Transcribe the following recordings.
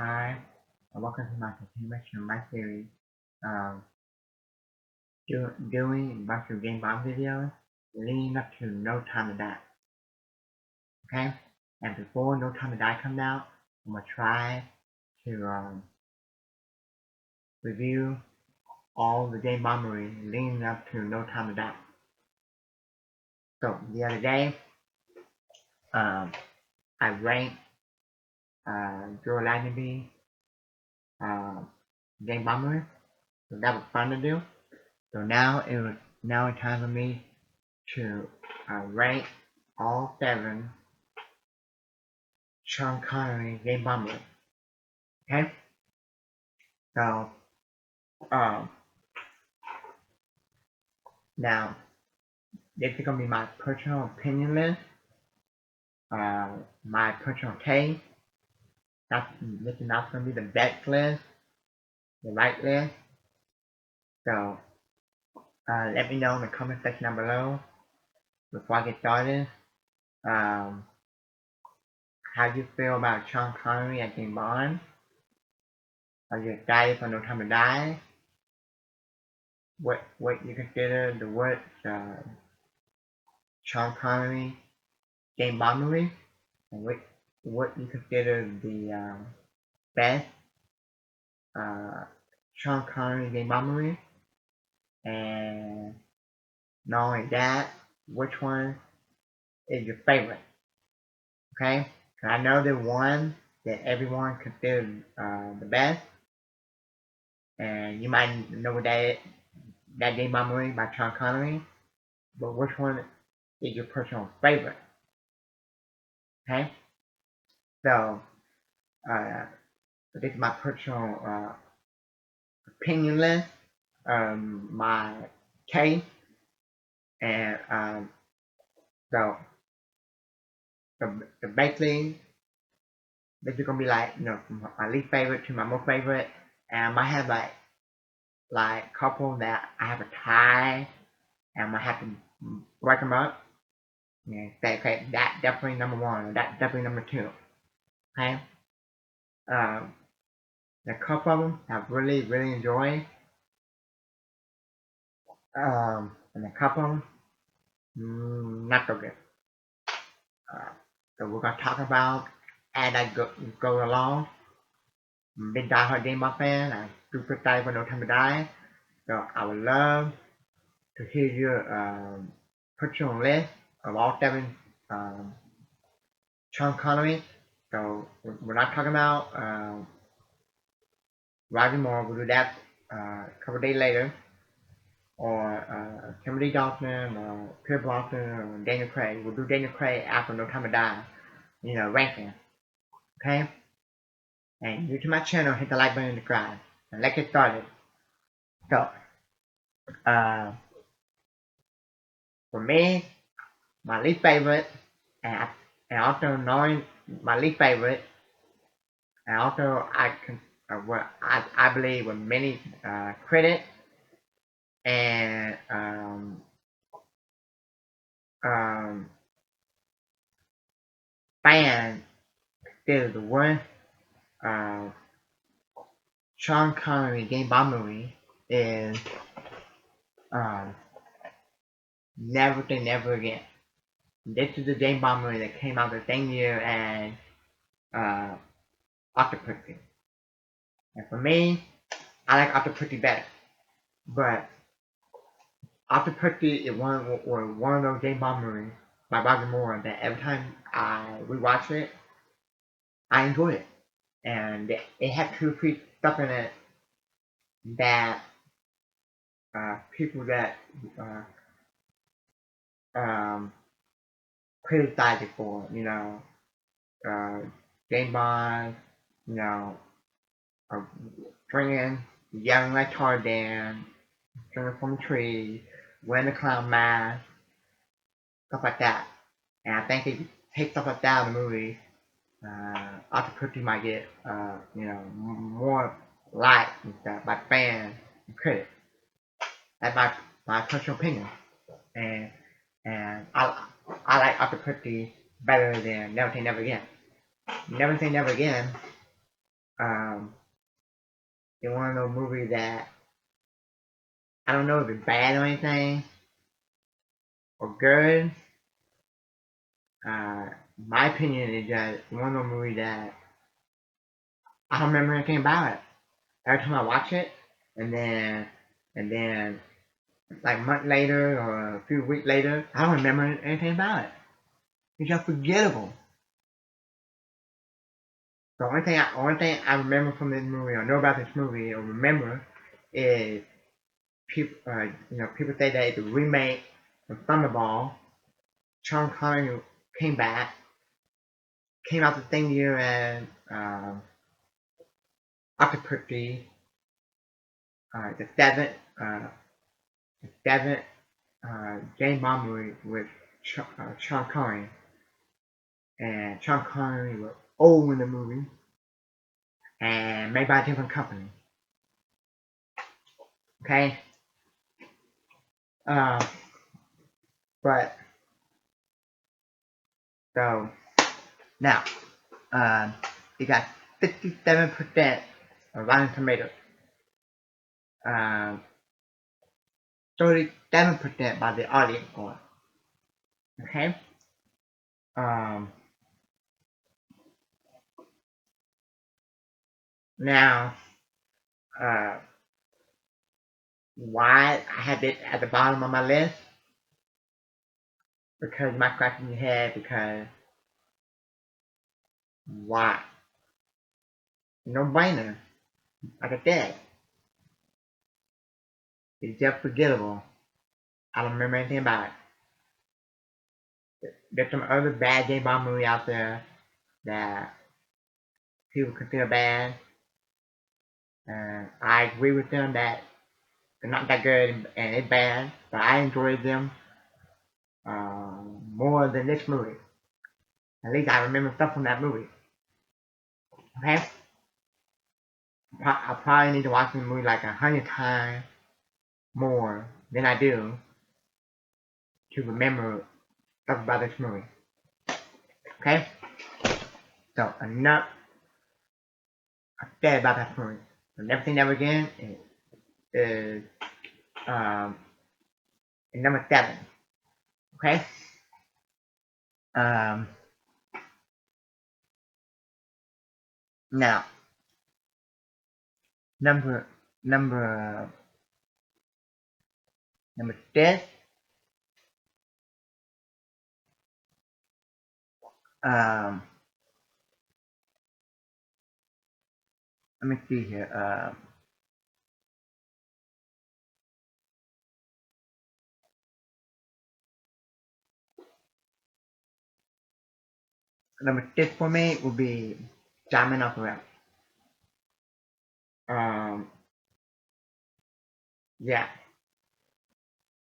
Hi, and welcome to my continuation of my series of doing a bunch of game bomb videos leading up to No Time to Die. Okay? And before No Time to Die comes out, I'm going to try to review all the game bombery leading up to No Time to Die. So, the other day, I ranked Joe Lazenby game bombery. So that was fun to do. So now it's time for me to rank all 7 Sean Connery game bombers. Okay? So, now, this is going to be my personal opinion list, my personal taste. This is not going to be the best list, the right list. So, let me know in the comment section down below, before I get started, how you feel about Sean Connery as James Bond. Are you excited for No Time to Die? What you consider the worst Sean Connery game bombery, and what you consider the best Sean Connery game bombery, and not only that, which one is your favorite? Okay, I know the one that everyone considers the best, and you might know that game bombery by Sean Connery, but which one is your personal favorite? Okay, so this is my personal opinion list, my taste, and so basically this is gonna be like, you know, from my least favorite to my most favorite, and I might have like couple that I have a tie, and I might have to break them up. Yeah, say okay, that definitely number 1, or that definitely number 2. Okay, a couple of them I've really enjoyed, and a couple of them not so good. So we're gonna talk about as I go along. Big diehard Game Bomb fan. I'm super excited for No Time to Die. So I would love to hear your personal list of all 7 Sean Connery. So we're not talking about Roger Moore. We'll do that a couple days later. Or Timothy Dalton, or Pierce Brosnan, or Daniel Craig. We'll do Daniel Craig after No Time to Die. You know, ranking. Okay? And new to my channel, hit the like button and subscribe. And let's get started. So, for me, my least favorite, and also knowing my least favorite, and also what I believe with many critics and fans, still the worst Sean Connery game bombery is Never Say Never Again. This is the game bombery that came out the same year as Octopussy. And for me, I like Octopussy better. But Octopussy is one of those game bomberies by Roger Moore that every time I rewatch it, I enjoy it. And it had 2 or 3 stuff in it that people that criticize it for, you know, game bombs, you know, bringing young like Tarzan, swinging from a tree, wearing the clown mask, stuff like that. And I think if you take stuff like that out of the movie, Octopussy might get, you know, more likes and stuff by fans and critics. That's my personal opinion. And I like Octopussy better than Never Say Never Again. Never Say Never Again it's one of those movies that I don't know if it's bad or anything or good. Uh, my opinion is that it's one of those movies that I don't remember anything about it. Every time I watch it, and then like a month later or a few weeks later, I don't remember anything about it. It's just forgettable. The only thing I remember from this movie or know about this movie or remember is people, people say that it's a remake of Thunderball. Sean Connery came back, came out the same year as Octopussy, the seventh, uh, the seventh James Bond movie with Sean Connery, and Sean Connery was old in the movie and made by a different company. Okay, uh, but so now it got 57% of Rotten Tomatoes, 37% by the audience score. Okay, um, now uh, why I have it at the bottom of my list? Because my scratching your head. Because why? No brainer. Like I said, it's just forgettable. I don't remember anything about it. There's some other bad James Bond movie out there that people consider bad, and I agree with them that they're not that good and it's bad. But I enjoyed them more than this movie. At least I remember stuff from that movie. Okay, I probably need to watch the movie like 100 times more than I do to remember stuff about this movie. Okay, so enough said about that movie. So Never Say Never Again is um, number 7. Okay, um, now number number number 6. Um, let me see here. Number 6 for me will be Diamond Opera. Um, yeah,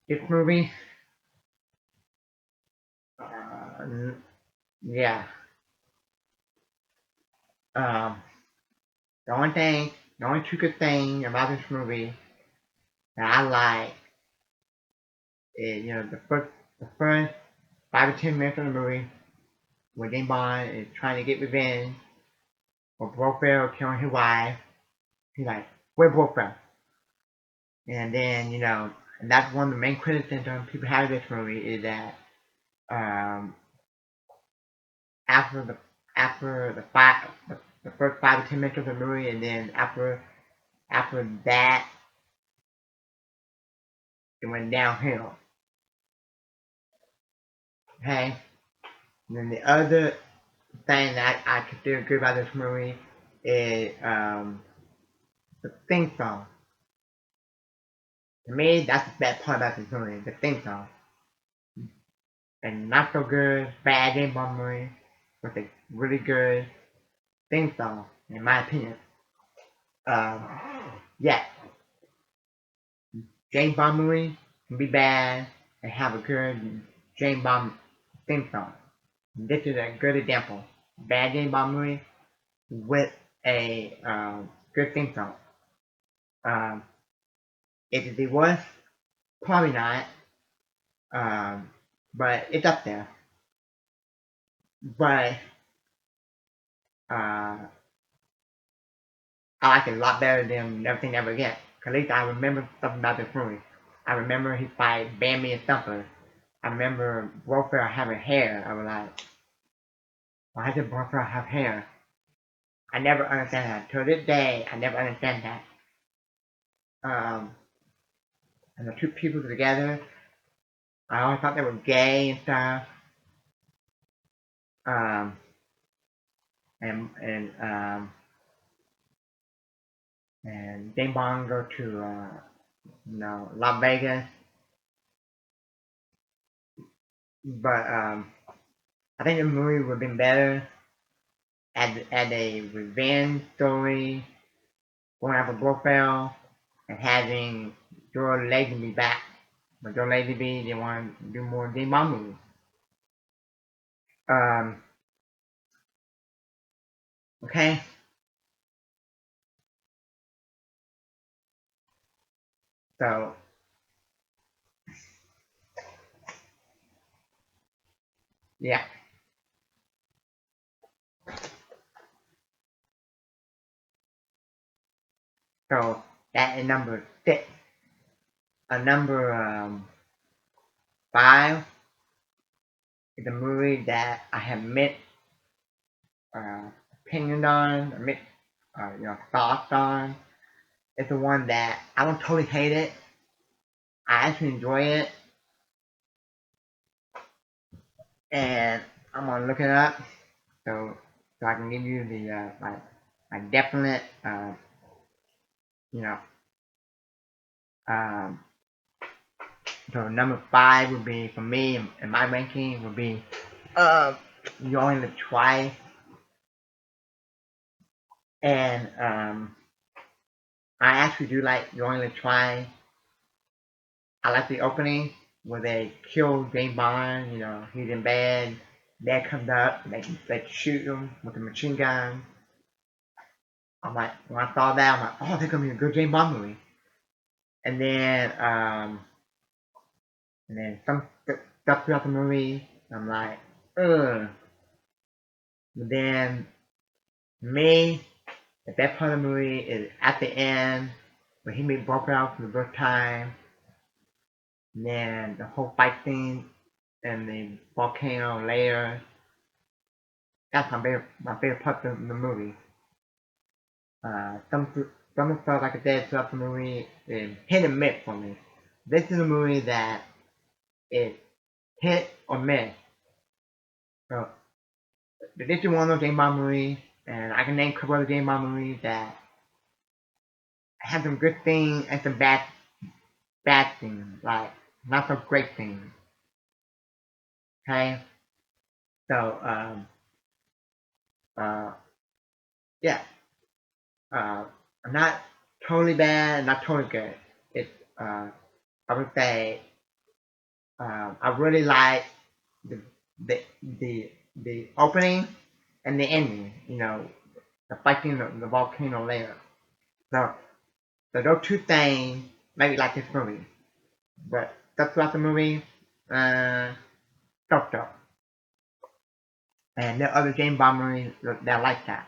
this movie. Uh, yeah. Um, the only two good thing about this movie that I like is the first 5 to 10 minutes of the movie when James Bond is trying to get revenge for Blofeld killing his wife. He's like, "Where Blofeld?" And then and that's one of the main criticisms people have of this movie is that um, after the after the first 5 to 10 minutes of the movie, and then after that it went downhill. Okay, and then the other thing that I consider good about this movie is the theme song. To me, that's the best part about this movie, the theme song. And not so good, bad James Bond movie with a really good theme song, in my opinion. Um, yeah, James Bond movie can be bad and have a good James Bond theme song. This is a good example. Bad James Bond movie with a good theme song. Um, is it the worst? Probably not. Um, but it's up there. But uh, I like it a lot better than Everything Ever Again. At least I remember stuff about this movie. I remember he fight Bambi and Thumper. I remember Warfare having hair. I was like, why does Warfare have hair? I never understand that. To this day, I never understand that. And the two people together, I always thought they were gay and stuff. Um, and and James Bond go to Las Vegas, but I think the movie would have been better as a revenge story, going after Blofeld and having George Lazenby back. But George Lazenby didn't want to do more James Bond movies. Um, okay, so yeah, so that is number 6. Number 5 is a movie that I have mixed uh, opinion on, mixed thoughts on. It's the one that I don't totally hate it. I actually enjoy it, and I'm gonna look it up so I can give you the my definite you know um, so number 5 would be for me, and my ranking would be uh, You Only Live Twice, and I actually do like You Only Live Twice. I like the opening where they kill James Bond. He's in bed. Dad comes up. They shoot him with a machine gun. I'm like, when I saw that, I'm like, oh, they're gonna be a good James Bond movie. And then some stuff throughout the movie, I'm like, ugh. But then me, the best part of the movie is at the end when he meets Brokeout for the first time. And then the whole fight scene and the volcano layer. That's my favorite part of the movie. Some of the stuff, like I said, throughout the movie is hit and miss for me. This is a movie that is hit or miss. So this is one of those James Bond movies, and I can name a couple other James Bond movies that have some good things and some bad things, like not so great things. Okay, so uh, yeah, uh, not totally bad, not totally good. It's I would say I really like the the the opening and the ending. The fighting the volcano layer. So those two things make me like this movie. But that's about the movie. So. And there are other James Bond movies that like that.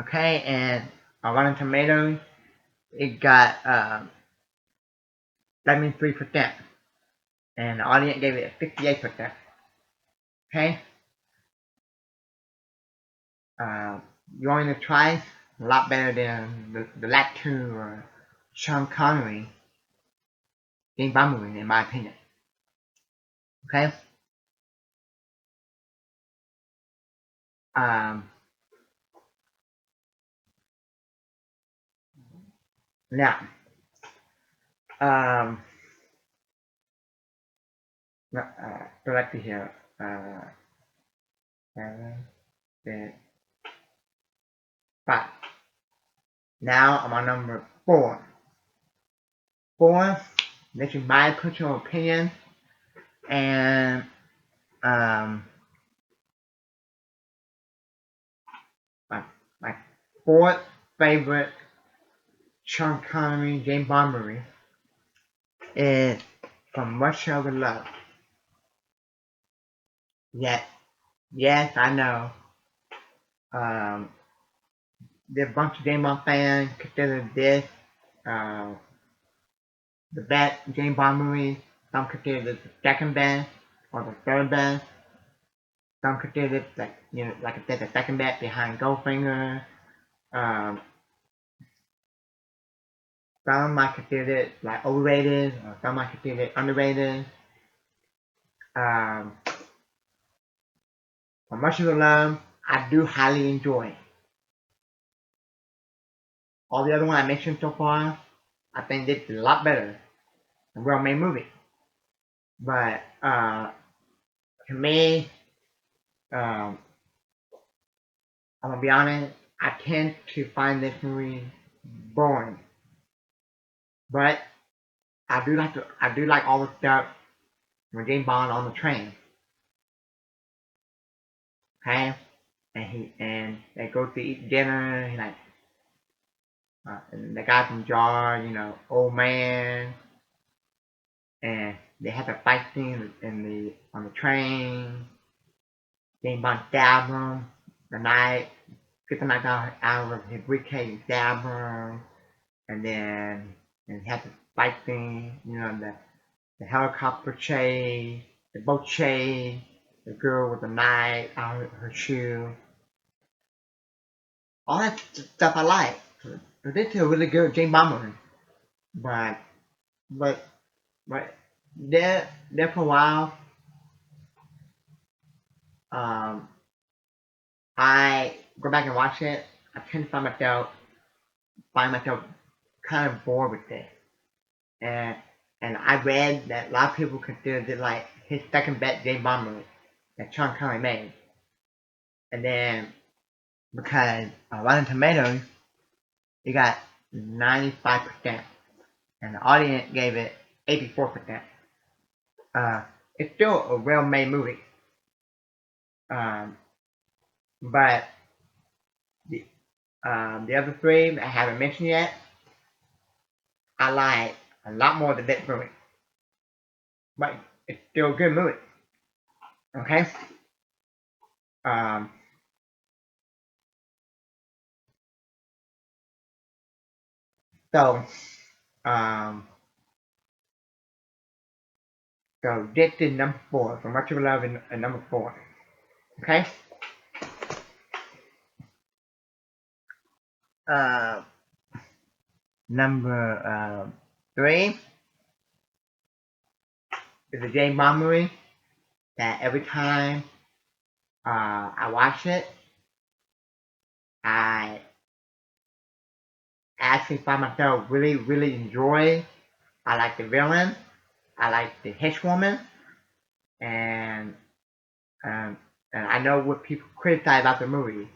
Okay, and on Rotten Tomatoes, it got 73%, and the audience gave it 58%. Okay, uh, You Only Live Twice, a lot better than the last two Sean Connery James Bond movies, in my opinion. Okay, um, now, um, so let's see here. 7, 6, 5. Now I'm on number 4. 4, this is my personal opinion, and um, my, my fourth favorite Sean Connery James Bond movie is From Russia with Love. Yes, yes, I know. Um, there are a bunch of James Bond fans consider this uh, the best James Bond movie. Some consider it the second best or the third best. Some consider it like like I said, the second best behind Goldfinger. Um, some might consider it like overrated, or some might consider it underrated. Um, for much of the love, I do highly enjoy. All the other ones I mentioned so far, I think they did a lot better than well-made movie. But to me, um, I'm gonna be honest, I tend to find this movie boring. But I do like all the stuff when James Bond on the train, okay? And they go to eat dinner. He like and the guy from Jar, old man, and they have a fight scene in the on the train. James Bond stab him. The knife, get the knife out of his briefcase and stab him, and then and have the fight scene. The helicopter chase, the boat chase, the girl with the knife out of her shoe. All that stuff I like. So this is a really good James Bond movie. But but but there for a while, um, I go back and watch it. I tend to find myself kind of bored with it. And and I read that a lot of people considered it like his second best James Bond movie that Sean Connery made. And then because Rotten Tomatoes, it got 95%, and the audience gave it 84%. Uh, it's still a well-made movie, um, but the the other three that I haven't mentioned yet, I like a lot more than this movie. But it's still a good movie. Okay. Um, so um, so this is number four. So much of love in number four. Okay. Uh, number three is a James Bond movie that every time I watch it, I actually find myself really, really enjoy. I like the villain. I like the henchwoman, and um, and I know what people criticize about the movie.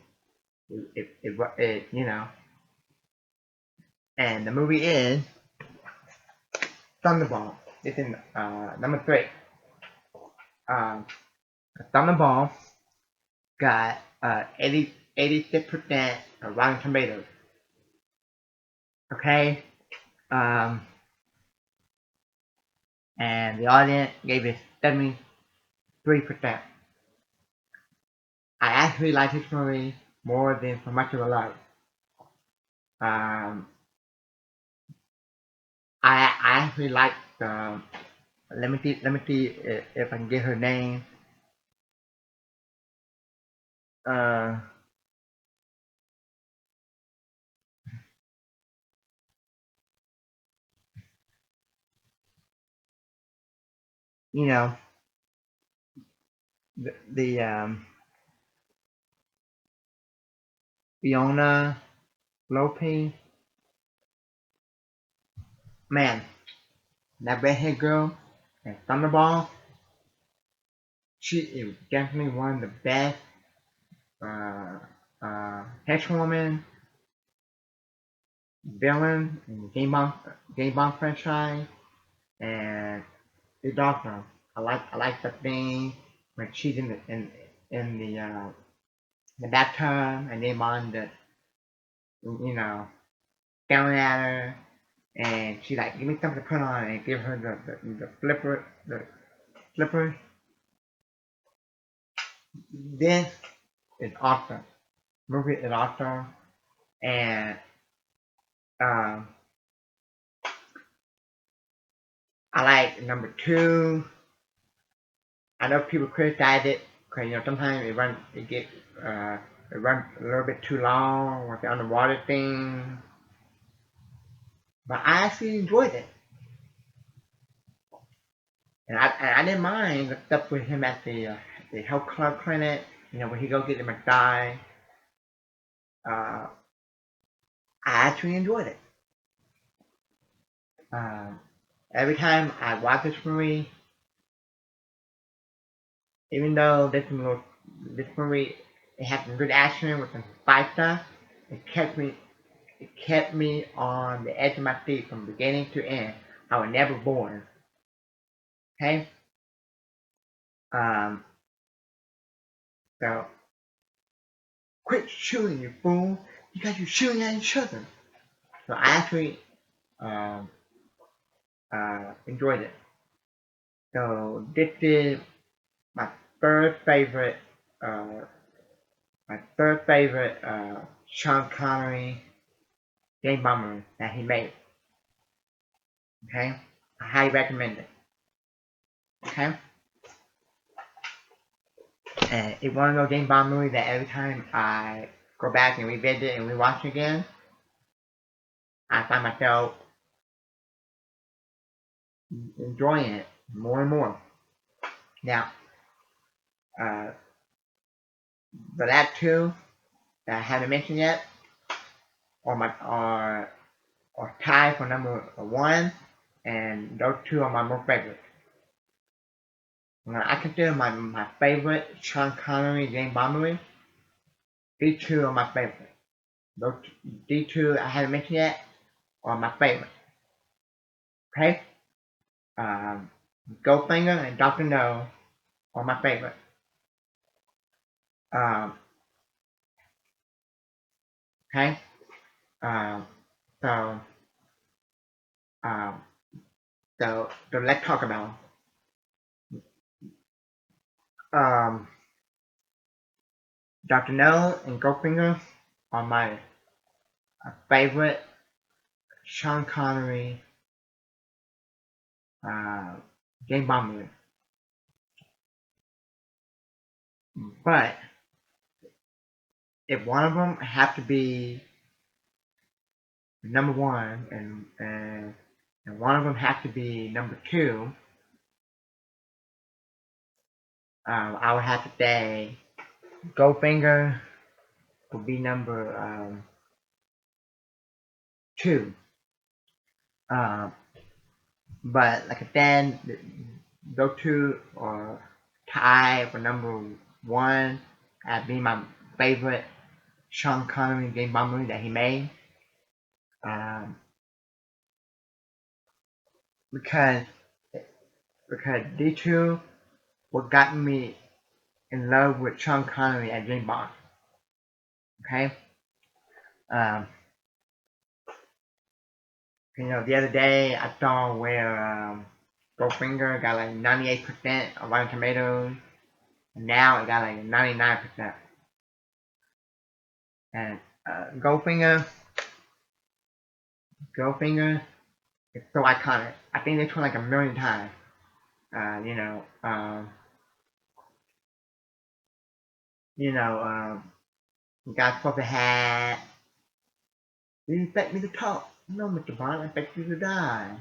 It. And the movie is Thunderball. It's in number three. Um, Thunderball got 86% of Rotten Tomatoes. Okay, um, and the audience gave it 73%. I actually like this movie more than For Much of a Love. Um, I actually like let me see if I can get her name. Uh, you know the Fiona Lopez. Man, that redhead girl and Thunderball. She is definitely one of the best uh, henchwoman villain in the Game Bond franchise, and it's awesome. I like the thing when she's in the bathtub and Game Bond you know staring at her, and she like give me something to put on and give her the flipper. This is awesome. Movie is awesome. And um, I like number two. I know people criticize it because sometimes it runs a little bit too long with the underwater thing. But I actually enjoyed it, and I didn't mind the stuff with him at the health club clinic. When he go get the massage. Uh, I actually enjoyed it. Um, every time I watch this movie, even though this movie it had some good action with some fight stuff, it kept me on the edge of my seat from beginning to end. I was never bored. Okay? Um, so quit shooting, you fool, because you're shooting at each other. So I actually um, enjoyed it. So this is my third favorite, uh, Sean Connery game bomber that he made. Okay, I highly recommend it. Okay, and it's one of those game bomb movies that every time I go back and revisit and rewatch again, I find myself enjoying it more and more. Now, uh, the last two that I haven't mentioned yet are tied for number one, and those two are my most favorite. I consider my favorite Sean Connery Jane Bombery. These two are my favorite. Those these two I haven't mentioned yet are my favorite. Okay? Um, Goldfinger and Doctor No are my favorite. Um, okay? Um, so um, so let's talk about them. Doctor No and Goldfinger are my favorite Sean Connery uh, Jane Bombery. But if one of them have to be number one and one of them have to be number two, I would have to say Goldfinger would be number two. Um, but like I said, those two are tied for number one as being my favorite Sean Connery game bomb movie that he made. Um, because these two what got me in love with Sean Connery as James Bond. Okay. Um, the other day I saw where Goldfinger got like 98% of Rotten Tomatoes, and now it got like 99%. And Goldfinger is so iconic. I think they told like a million times. Uh, you know, um, you know, you got supposed to have. Do you expect me to talk? No, Mr. Bond, I expect you to die.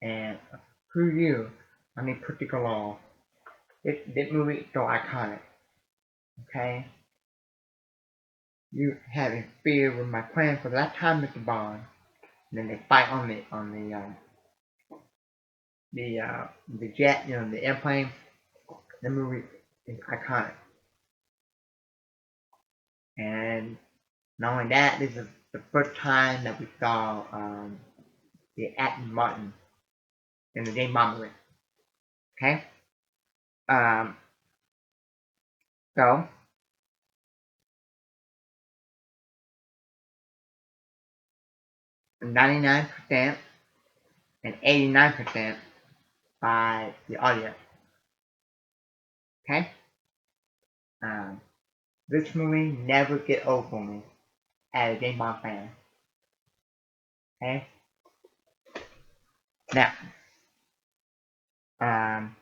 And who you? I mean, particular. This movie is so iconic. Okay, you having fear with my plan for that time, Mr. Bond. And then they fight on the jet, the airplane. The movie is iconic. And not only that, this is the first time that we saw the Aston Martin in the James Bond movie. Okay, um, so 99% and 89% by the audience. Okay, um, this movie never get old for me as a James Bond fan. Okay? Now, um,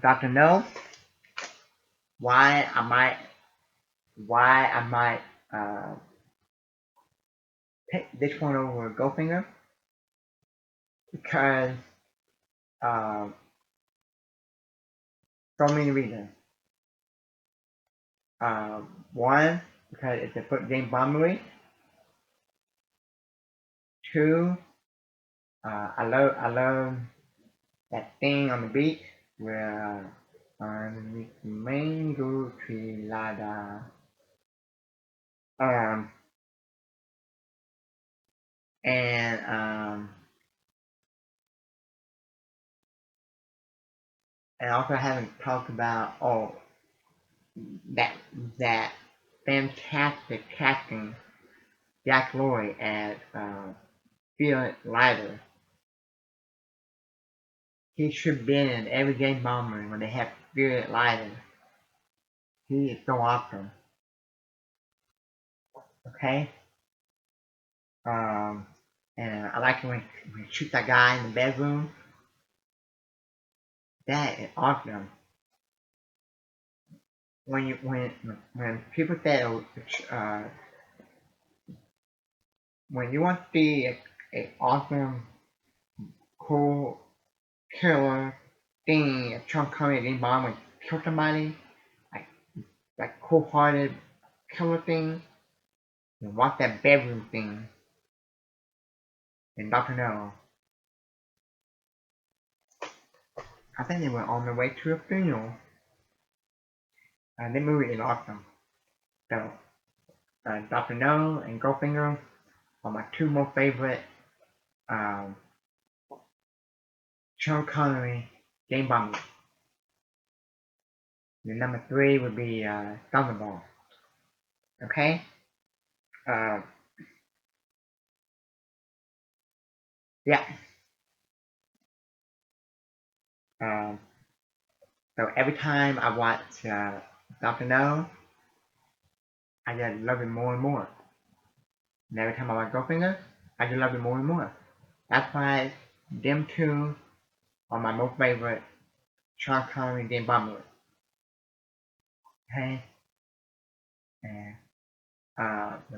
Dr. No, why I might pick this one over Goldfinger, because uh, so many reasons. Uh, One, because it's a foot James Bond movie. Two, I love that thing on the beach where underneath the mango tree ladder. Um, and also haven't talked about that that fantastic casting Jack Lloyd as Felix Leiter. He should have been in every game bomber when they have Felix Leiter. He is so awesome. Okay? Um, and I like it when he shoots that guy in the bedroom. That is awesome. When people say when you want to see a awesome, cool, killer thing, a Sean Connery game bomb when kill somebody, like cool-hearted killer thing, you watch that bedroom thing in Doctor No. I think they were on their way to a funeral. That movie is awesome. So, Doctor No and Goldfinger are my two most favorite um, Sean Connery game bombers. The number three would be Thunderball. Okay? Uh, yeah. Um, so every time I watch Doctor No, I just love it more and more. And every time I watch Goldfinger, I just love it more and more. That's why them two are my most favorite Sean Connery game bombers. Okay? And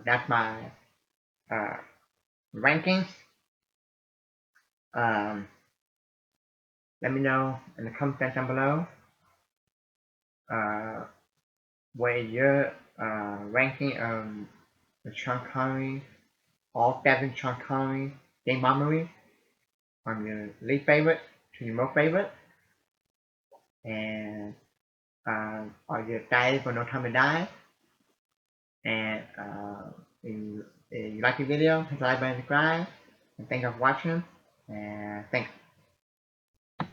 that's my uh, ranking. Um, Let me know in the comment section below uh, what is your ranking of the Sean Connery, all seven Sean Connery game bomb movies, from your least favorite to your most favorite. And are you excited for No Time to Die? And if you like the video, hit the like button, subscribe, and thank you for watching. And thanks.